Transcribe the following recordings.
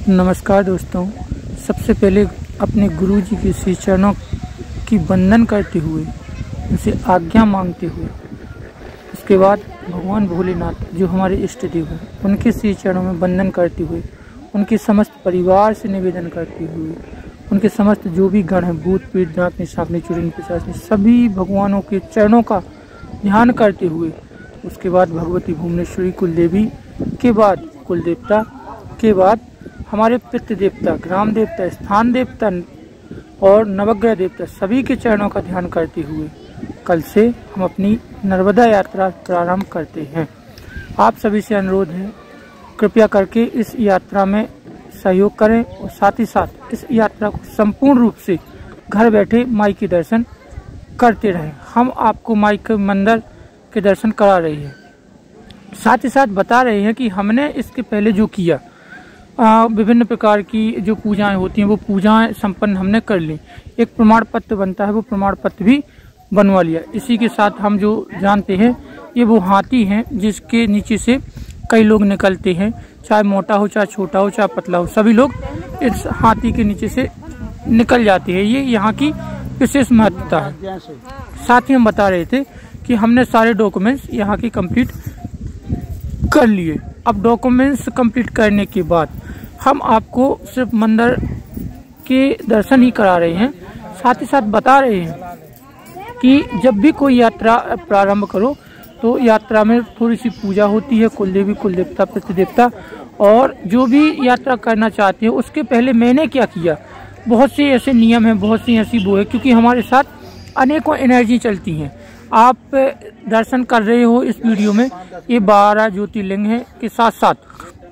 नमस्कार दोस्तों, सबसे पहले अपने गुरु जी के श्री चरणों की वंदन करते हुए उनसे आज्ञा मांगते हुए उसके बाद भगवान भोलेनाथ जो हमारे इष्ट देव हैं उनके श्री चरणों में वंदन करते हुए उनके समस्त परिवार से निवेदन करते हुए उनके समस्त जो भी गण हैं भूत प्रेत डाकनी सांपनी चुड़ैल पिशाच सभी भगवानों के चरणों का ध्यान करते हुए उसके बाद भगवती भुवनेश्वरी कुलदेवी के बाद कुलदेवता के बाद हमारे पितृ देवता, ग्राम देवता, स्थान देवता और नवग्रह देवता सभी के चरणों का ध्यान करते हुए कल से हम अपनी नर्मदा यात्रा प्रारंभ करते हैं। आप सभी से अनुरोध है, कृपया करके इस यात्रा में सहयोग करें और साथ ही साथ इस यात्रा को संपूर्ण रूप से घर बैठे माई के दर्शन करते रहें। हम आपको माई के मंदिर के दर्शन करा रहे हैं, साथ ही साथ बता रहे हैं कि हमने इसके पहले जो किया विभिन्न प्रकार की जो पूजाएं होती हैं वो पूजाएं संपन्न हमने कर ली। एक प्रमाण पत्र बनता है, वो प्रमाण पत्र भी बनवा लिया। इसी के साथ हम जो जानते हैं ये वो हाथी हैं जिसके नीचे से कई लोग निकलते हैं, चाहे मोटा हो, चाहे छोटा हो, चाहे पतला हो, सभी लोग इस हाथी के नीचे से निकल जाते हैं। ये यहाँ की विशेष महत्वता है। साथ ही हम बता रहे थे कि हमने सारे डॉक्यूमेंट्स यहाँ की कंप्लीट कर लिए। अब डॉक्यूमेंट्स कंप्लीट करने के बाद हम आपको सिर्फ मंदिर के दर्शन ही करा रहे हैं, साथ ही साथ बता रहे हैं कि जब भी कोई यात्रा प्रारंभ करो तो यात्रा में थोड़ी सी पूजा होती है, कुलदेवी, कुलदेवता, पितृदेवता, और जो भी यात्रा करना चाहते हैं उसके पहले मैंने क्या किया, बहुत से ऐसे नियम हैं, बहुत सी ऐसी वो है, क्योंकि हमारे साथ अनेकों एनर्जी चलती हैं। आप दर्शन कर रहे हो इस वीडियो में, ये 12 ज्योतिर्लिंग है के साथ साथ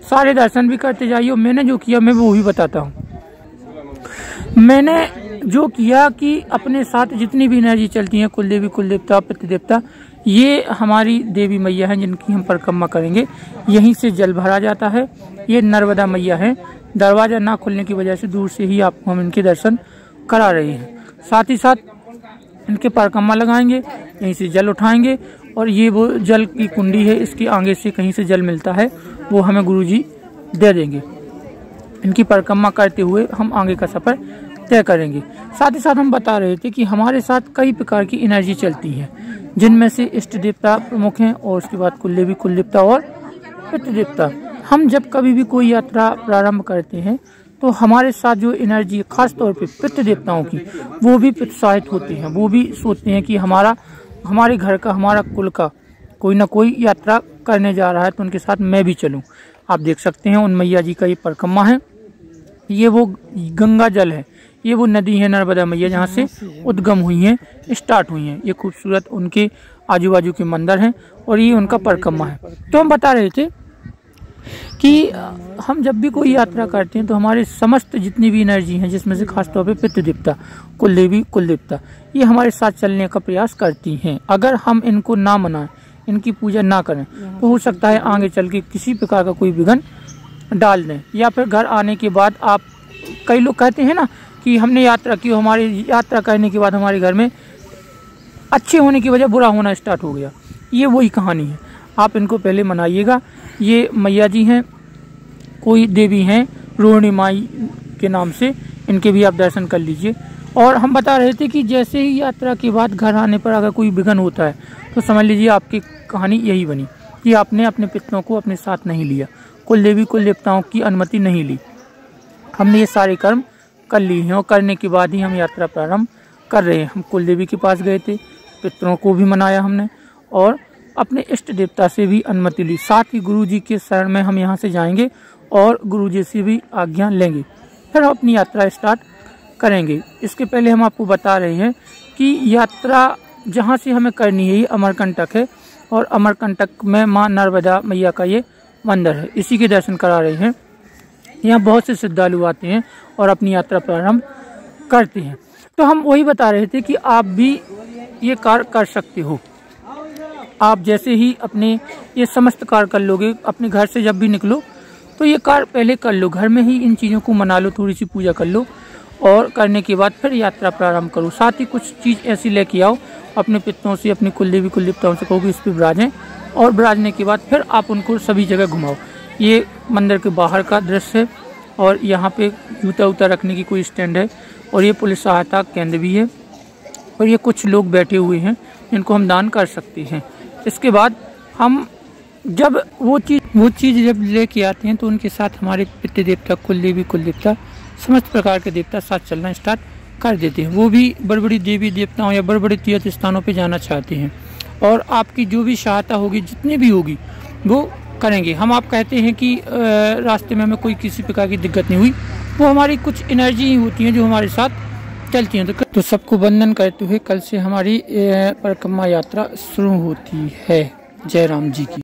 सारे दर्शन भी करते जाइए। मैंने जो किया मैं वो भी बताता हूँ। मैंने जो किया कि अपने साथ जितनी भी एनर्जी चलती हैं, कुलदेवी, कुलदेवता, पितृदेवता, ये हमारी देवी मैया हैं जिनकी हम परिक्रमा करेंगे। यहीं से जल भरा जाता है। ये नर्मदा मैया है। दरवाजा ना खुलने की वजह से दूर से ही आपको हम इनके दर्शन करा रहे हैं। साथ ही साथ इनके परिक्रमा लगाएंगे, यहीं से जल उठाएंगे, और ये वो जल की कुंडी है, इसके आगे से कहीं से जल मिलता है वो हमें गुरुजी दे देंगे। इनकी परिक्रमा करते हुए हम आगे का सफर तय करेंगे। साथ ही साथ हम बता रहे थे कि हमारे साथ कई प्रकार की एनर्जी चलती है, जिनमें से इष्ट देवता प्रमुख हैं और उसके बाद कुलदेवी, कुलदेवता और पितृदेवता। हम जब कभी भी कोई यात्रा प्रारंभ करते हैं तो हमारे साथ जो एनर्जी खास तौर पे पितृ देवताओं की, वो भी उत्साहित होते हैं। वो भी सोचते हैं कि हमारे घर का, हमारा कुल का कोई ना कोई यात्रा करने जा रहा है तो उनके साथ मैं भी चलूं। आप देख सकते हैं उन मैया जी का ये परिक्रमा है। ये वो गंगा जल है, ये वो नदी है नर्मदा मैया जहाँ से उद्गम हुई है, स्टार्ट हुई है। ये खूबसूरत उनके आजू बाजू के मंदिर हैं और ये उनका परिक्रमा है। तो हम बता रहे थे कि हम जब भी कोई यात्रा करते हैं तो हमारे समस्त जितनी भी एनर्जी हैं, जिसमें से खासतौर पे पितृदेवता, कुलदेवी, कुलदेवता, ये हमारे साथ चलने का प्रयास करती हैं। अगर हम इनको ना मनाएं, इनकी पूजा ना करें तो हो सकता है आगे चल के किसी प्रकार का कोई विघ्न डाल दें, या फिर घर आने के बाद आप, कई लोग कहते हैं ना कि हमने यात्रा की, हमारी यात्रा करने के बाद हमारे घर में अच्छे होने की वजह बुरा होना स्टार्ट हो गया। ये वही कहानी है। आप इनको पहले मनाइएगा। ये मैया जी हैं, कोई देवी हैं रोहिणी माई के नाम से, इनके भी आप दर्शन कर लीजिए। और हम बता रहे थे कि जैसे ही यात्रा के बाद घर आने पर अगर कोई विघ्न होता है तो समझ लीजिए आपकी कहानी यही बनी कि आपने अपने पितरों को अपने साथ नहीं लिया, कुलदेवी, कुलदेवताओं की अनुमति नहीं ली। हमने ये सारे कर्म कर लिए हैं और करने के बाद ही हम यात्रा प्रारंभ कर रहे हैं। हम कुलदेवी के पास गए थे, पितरों को भी मनाया हमने और अपने इष्ट देवता से भी अनुमति ली। साथ ही गुरु जी के शरण में हम यहाँ से जाएंगे और गुरु जी से भी आज्ञा लेंगे, फिर हम अपनी यात्रा स्टार्ट करेंगे। इसके पहले हम आपको बता रहे हैं कि यात्रा जहाँ से हमें करनी है ये अमरकंटक है, और अमरकंटक में माँ नर्मदा मैया का ये मंदिर है, इसी के दर्शन करा रहे हैं। यहाँ बहुत से श्रद्धालु आते हैं और अपनी यात्रा प्रारंभ करते हैं। तो हम वही बता रहे थे कि आप भी ये कार्य कर सकते हो। आप जैसे ही अपने ये समस्त कार्य कर लोगे, अपने घर से जब भी निकलो तो ये कार्य पहले कर लो, घर में ही इन चीज़ों को मना लो, थोड़ी सी पूजा कर लो और करने के बाद फिर यात्रा प्रारंभ करो। साथ ही कुछ चीज़ ऐसी लेके आओ अपने पितरों से, अपनी कुलदेवी, कुलदेवताओं से कहो कि इस पर विराजें, और विराजने के बाद फिर आप उनको सभी जगह घुमाओ। ये मंदिर के बाहर का दृश्य है। और यहाँ पे जूता उता रखने की कोई स्टैंड है और ये पुलिस सहायता केंद्र भी है और ये कुछ लोग बैठे हुए हैं जिनको हम दान कर सकते हैं। इसके बाद हम जब वो चीज़ जब लेके आते हैं तो उनके साथ हमारे पितृ देवता, कुल देवी, कुल देवता, समस्त प्रकार के देवता साथ चलना स्टार्ट कर देते हैं। वो भी बड़ी बड़ी देवी देवताओं या बड़े बड़े तीर्थ स्थानों पे जाना चाहते हैं और आपकी जो भी सहायता होगी, जितनी भी होगी, वो करेंगे। हम आप कहते हैं कि रास्ते में हमें कोई किसी प्रकार की दिक्कत नहीं हुई, वो हमारी कुछ एनर्जी ही होती हैं जो हमारे साथ चलती हैं। तो सबको वंदन करते हुए कल से हमारी परिक्रमा यात्रा शुरू होती है। जय राम जी की।